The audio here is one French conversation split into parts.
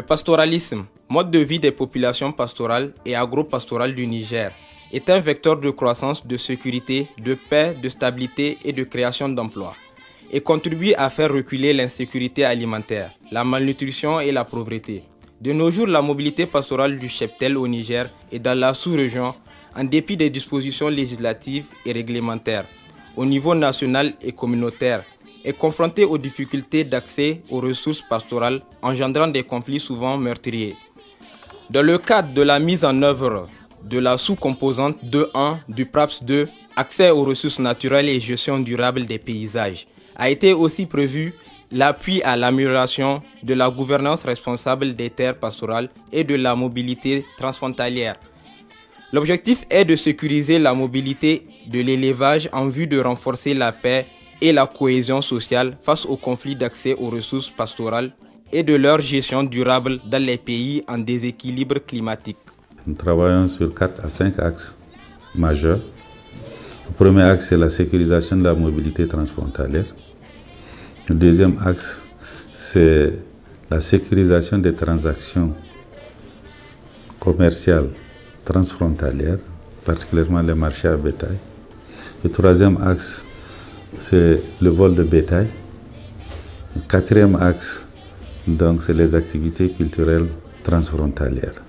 Le pastoralisme, mode de vie des populations pastorales et agro-pastorales du Niger, est un vecteur de croissance, de sécurité, de paix, de stabilité et de création d'emplois, et contribue à faire reculer l'insécurité alimentaire, la malnutrition et la pauvreté. De nos jours, la mobilité pastorale du cheptel au Niger et dans la sous-région, en dépit des dispositions législatives et réglementaires, au niveau national et communautaire, est confrontée aux difficultés d'accès aux ressources pastorales, engendrant des conflits souvent meurtriers. Dans le cadre de la mise en œuvre de la sous-composante 2.1 du PRAPS 2, accès aux ressources naturelles et gestion durable des paysages, a été aussi prévu l'appui à l'amélioration de la gouvernance responsable des terres pastorales et de la mobilité transfrontalière. L'objectif est de sécuriser la mobilité de l'élevage en vue de renforcer la paix et la cohésion sociale face aux conflits d'accès aux ressources pastorales et de leur gestion durable dans les pays en déséquilibre climatique. Nous travaillons sur 4 à 5 axes majeurs. Le premier axe, c'est la sécurisation de la mobilité transfrontalière. Le deuxième axe, c'est la sécurisation des transactions commerciales transfrontalières, particulièrement les marchés à bétail. Le troisième axe, c'est le vol de bétail. Le quatrième axe, donc, c'est les activités culturelles transfrontalières.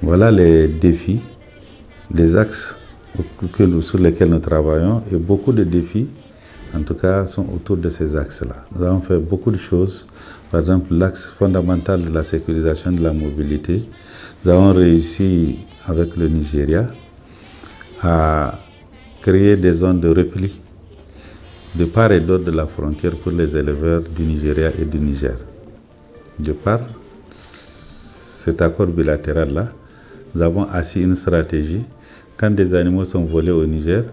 Voilà les défis, les axes sur lesquels nous travaillons, et beaucoup de défis, en tout cas, sont autour de ces axes-là. Nous avons fait beaucoup de choses. Par exemple, l'axe fondamental de la sécurisation de la mobilité, nous avons réussi avec le Nigeria à créer des zones de repli de part et d'autre de la frontière pour les éleveurs du Nigeria et du Niger. De par cet accord bilatéral-là, nous avons assis une stratégie. Quand des animaux sont volés au Niger,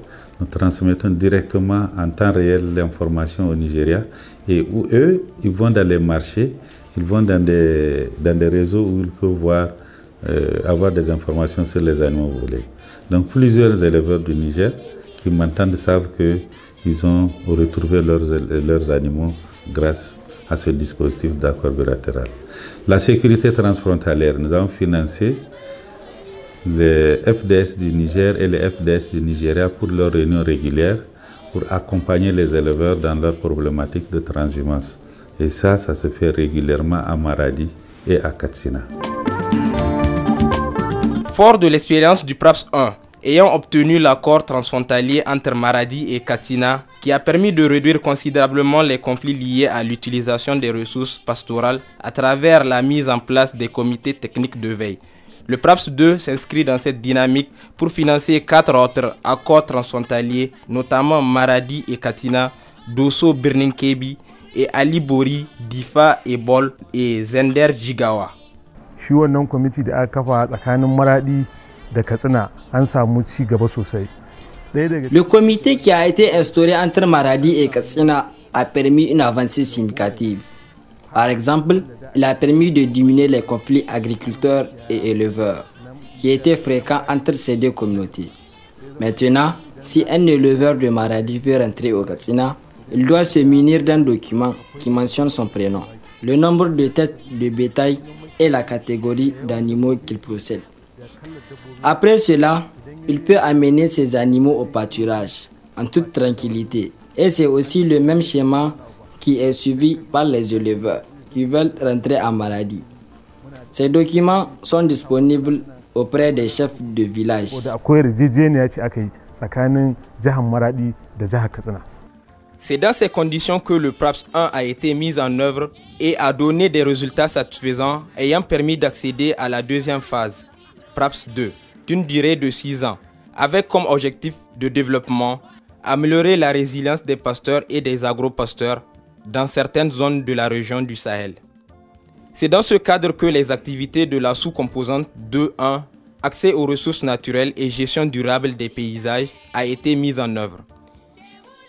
nous transmettons directement en temps réel l'information au Nigeria, et où eux, ils vont dans les marchés, ils vont dans des réseaux où ils peuvent avoir des informations sur les animaux volés. Donc plusieurs éleveurs du Niger qui m'entendent savent qu'ils ont retrouvé leurs animaux grâce à ce dispositif d'accord bilatéral. La sécurité transfrontalière, nous avons financé les FDS du Niger et les FDS du Nigeria pour leurs réunions régulières, pour accompagner les éleveurs dans leurs problématiques de transhumance. Et ça se fait régulièrement à Maradi et à Katsina. Fort de l'expérience du PRAPS 1, ayant obtenu l'accord transfrontalier entre Maradi et Katsina, qui a permis de réduire considérablement les conflits liés à l'utilisation des ressources pastorales à travers la mise en place des comités techniques de veille. Le PRAPS 2 s'inscrit dans cette dynamique pour financer 4 autres accords transfrontaliers, notamment Maradi et Katsina, Dosso Birninkebi et Ali Bori, Difa et Bol et Zender Jigawa. Shi wannan kwamiti da aka kafa tsakanin Maradi da Katsina an samu ci gaba sosai. Le comité qui a été instauré entre Maradi et Katsina a permis une avancée significative. Par exemple, il a permis de diminuer les conflits agriculteurs et éleveurs qui étaient fréquents entre ces deux communautés. Maintenant, si un éleveur de Maradi veut rentrer au Katsina, il doit se munir d'un document qui mentionne son prénom, le nombre de têtes de bétail et la catégorie d'animaux qu'il possède. Après cela, il peut amener ses animaux au pâturage en toute tranquillité. Et c'est aussi le même schéma qui est suivi par les éleveurs qui veulent rentrer à Maradi. Ces documents sont disponibles auprès des chefs de village. C'est dans ces conditions que le PRAPS 1 a été mis en œuvre et a donné des résultats satisfaisants, ayant permis d'accéder à la deuxième phase, PRAPS 2, d'une durée de 6 ans, avec comme objectif de développement améliorer la résilience des pasteurs et des agro-pasteurs dans certaines zones de la région du Sahel. C'est dans ce cadre que les activités de la sous-composante 2.1, accès aux ressources naturelles et gestion durable des paysages, a été mise en œuvre.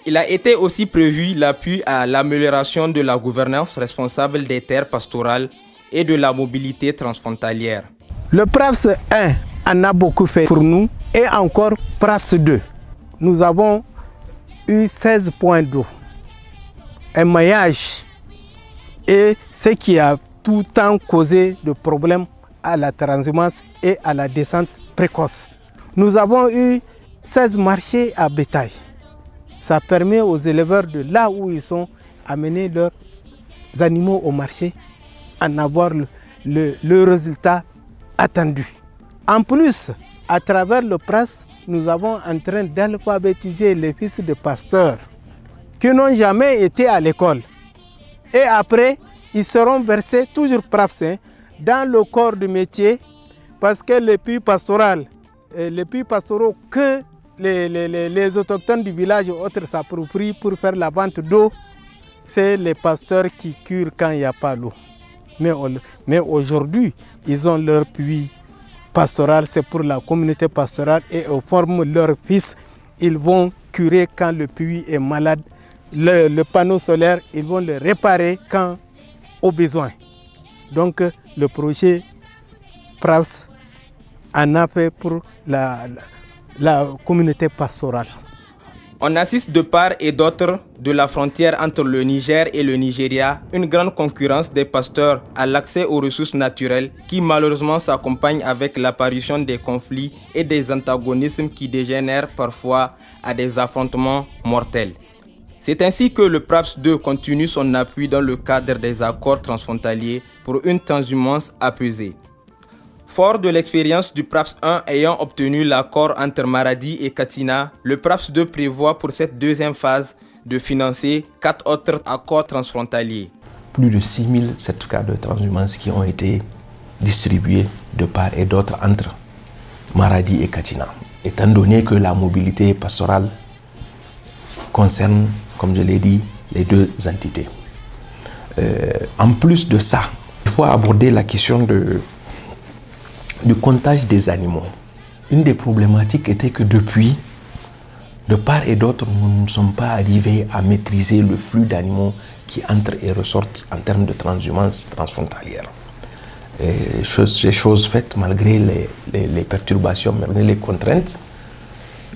Il a été aussi prévu l'appui à l'amélioration de la gouvernance responsable des terres pastorales et de la mobilité transfrontalière. Le PRAPS 1 en a beaucoup fait pour nous et encore PRAPS 2. Nous avons eu 16 points d'eau, un maillage et ce qui a tout temps causé de problèmes à la transhumance et à la descente précoce. Nous avons eu 16 marchés à bétail. Ça permet aux éleveurs de là où ils sont amener leurs animaux au marché, en avoir le résultat attendu. En plus, à travers le PRAS, nous avons en train d'alphabétiser les fils de pasteurs qui n'ont jamais été à l'école. Et après, ils seront versés, toujours PRAPS, dans le corps du métier, parce que les puits pastoraux que les autochtones du village et autres s'approprient pour faire la vente d'eau, c'est les pasteurs qui curent quand il n'y a pas l'eau. Mais aujourd'hui, ils ont leur puits pastoral, c'est pour la communauté pastorale et ils forment leurs fils. Ils vont curer quand le puits est malade. Le panneau solaire, ils vont le réparer quand au besoin. Donc le projet PRAPS en a fait pour la communauté pastorale. On assiste de part et d'autre de la frontière entre le Niger et le Nigeria une grande concurrence des pasteurs à l'accès aux ressources naturelles qui malheureusement s'accompagne avec l'apparition des conflits et des antagonismes qui dégénèrent parfois à des affrontements mortels. C'est ainsi que le PRAPS 2 continue son appui dans le cadre des accords transfrontaliers pour une transhumance apaisée. Fort de l'expérience du PRAPS 1 ayant obtenu l'accord entre Maradi et Katina, le PRAPS 2 prévoit pour cette deuxième phase de financer 4 autres accords transfrontaliers. Plus de 6000 certificats de transhumance qui ont été distribués de part et d'autre entre Maradi et Katina. Étant donné que la mobilité pastorale concerne, comme je l'ai dit, les deux entités. En plus de ça, il faut aborder la question du comptage des animaux. Une des problématiques était que depuis, de part et d'autre, nous ne sommes pas arrivés à maîtriser le flux d'animaux qui entrent et ressortent en termes de transhumance transfrontalière. Ces choses faites malgré les perturbations, malgré les contraintes.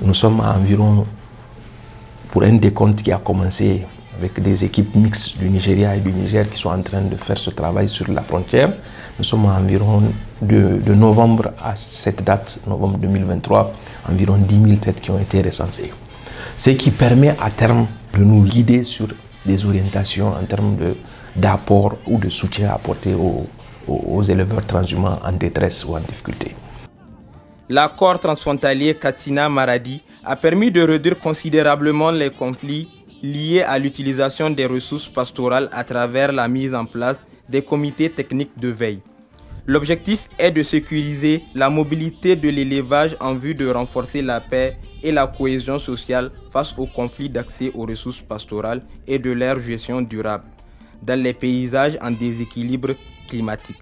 Nous sommes à environ, pour un décompte qui a commencé avec des équipes mixtes du Nigeria et du Niger qui sont en train de faire ce travail sur la frontière. Nous sommes à environ de novembre à cette date, novembre 2023, environ 10 000 têtes qui ont été recensées. Ce qui permet à terme de nous guider sur des orientations en termes d'apport ou de soutien apporté aux éleveurs transhumants en détresse ou en difficulté. L'accord transfrontalier Katina-Maradi a permis de réduire considérablement les conflits liés à l'utilisation des ressources pastorales à travers la mise en place des comités techniques de veille. L'objectif est de sécuriser la mobilité de l'élevage en vue de renforcer la paix et la cohésion sociale face aux conflits d'accès aux ressources pastorales et de leur gestion durable dans les paysages en déséquilibre climatique.